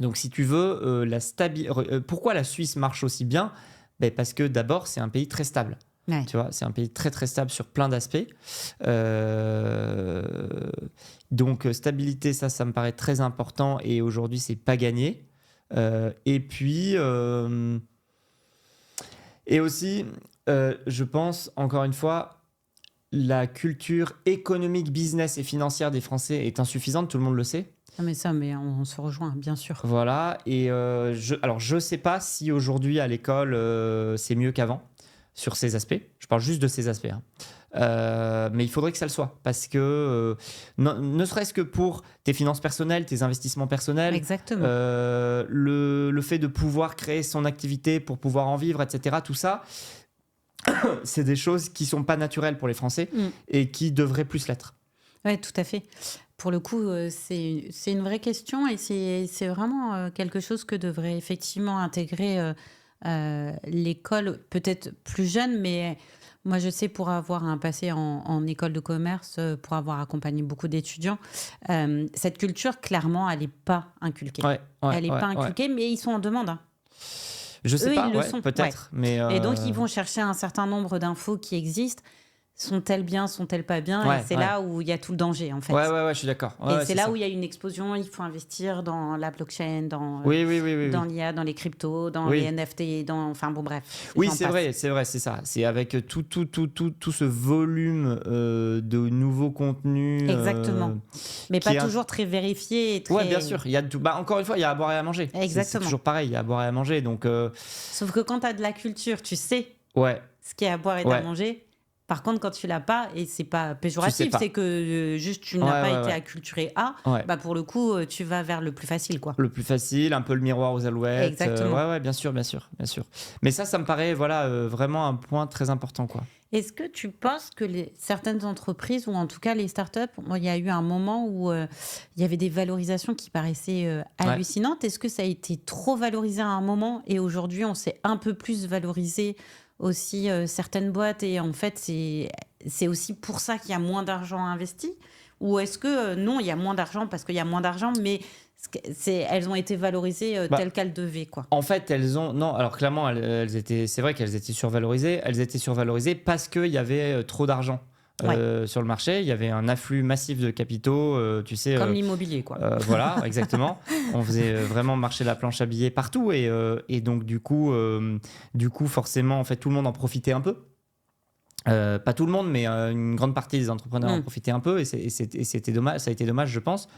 Donc, si tu veux, pourquoi la Suisse marche aussi bien? Ben, parce que d'abord, c'est un pays très stable. Ouais. Tu vois, c'est un pays très très stable sur plein d'aspects. Euh, donc, stabilité, ça me paraît très important et aujourd'hui, c'est pas gagné. Et puis, et aussi, je pense, encore une fois, la culture économique, business et financière des Français est insuffisante, tout le monde le sait. Non, mais on se rejoint, bien sûr. Voilà, et alors je sais pas si aujourd'hui à l'école c'est mieux qu'avant sur ces aspects. Je parle juste de ces aspects, hein. Mais il faudrait que ça le soit parce que ne serait-ce que pour tes finances personnelles, tes investissements personnels, Exactement. le fait de pouvoir créer son activité pour pouvoir en vivre, etc. Tout ça, c'est des choses qui sont pas naturelles pour les Français Mm. et qui devraient plus l'être. Oui, tout à fait. Pour le coup, c'est une vraie question et c'est vraiment quelque chose que devrait effectivement intégrer l'école, peut-être plus jeune, mais moi je sais pour avoir un passé en école de commerce, pour avoir accompagné beaucoup d'étudiants, cette culture, clairement, elle n'est pas inculquée. Ouais, ouais, Elle n'est ouais, pas ouais. inculquée, mais ils sont en demande, hein. Je sais Eux, pas, ils le ouais, sont. Ouais. peut-être, mais Et donc, ils vont chercher un certain nombre d'infos qui existent. Sont-elles bien, sont-elles pas bien? Et ouais, c'est ouais. là où il y a tout le danger, en Ouais, fait. ouais, ouais, je suis d'accord. Ouais, Et ouais, c'est c'est là ça. où il y a une explosion. Il faut investir dans la blockchain, Oui, oui, oui, oui, dans oui. l'IA, dans les cryptos, dans les Oui, NFT, enfin bon, bref, oui, j'en passe. c'est vrai, c'est ça. C'est avec tout ce volume de nouveaux contenus Exactement. Mais qui pas est. toujours très vérifié et Ouais, bien très... sûr. Il y a tout. Bah, encore une fois, il y a à boire et à manger. C'est Exactement. toujours pareil, il y a à boire et à manger. Donc, Sauf que quand tu as de la culture, tu sais ouais, ce qu'il y a à boire et à ouais, manger. Par contre, quand tu l'as pas, et c'est pas tu sais péjoratif, c'est pas. que juste tu Ouais, n'as pas ouais, été ouais. acculturé à, Ouais. bah pour le coup, tu vas vers le plus facile, quoi. Le plus facile, un peu le miroir aux alouettes. Exactement. Ouais, ouais, bien sûr, bien sûr, bien sûr. Mais ça me paraît, voilà, vraiment un point très important, quoi. Est-ce que tu penses que certaines entreprises, ou en tout cas les startups, il y a eu un moment où il y avait des valorisations qui paraissaient Ouais. hallucinantes. Est-ce que ça a été trop valorisé à un moment et aujourd'hui on s'est un peu plus valorisé aussi certaines boîtes et en fait c'est aussi pour ça qu'il y a moins d'argent investi? Ou est-ce que non, il y a moins d'argent parce qu'il y a moins d'argent, mais elles ont été valorisées Bah, telles qu'elles devaient, quoi. en fait, elles ont. Non, alors clairement, elles étaient. C'est vrai qu'elles étaient survalorisées. Elles étaient survalorisées parce qu'il y avait trop d'argent Ouais, sur le marché. Il y avait un afflux massif de capitaux. Tu sais. comme l'immobilier, quoi. Voilà, exactement. On faisait vraiment marcher la planche à billets partout. Et donc, du coup, forcément, en fait, tout le monde en profitait un peu. Pas tout le monde, mais une grande partie des entrepreneurs en Hmm. profitaient un peu. Et c'était dommage. Ça a été dommage, je pense.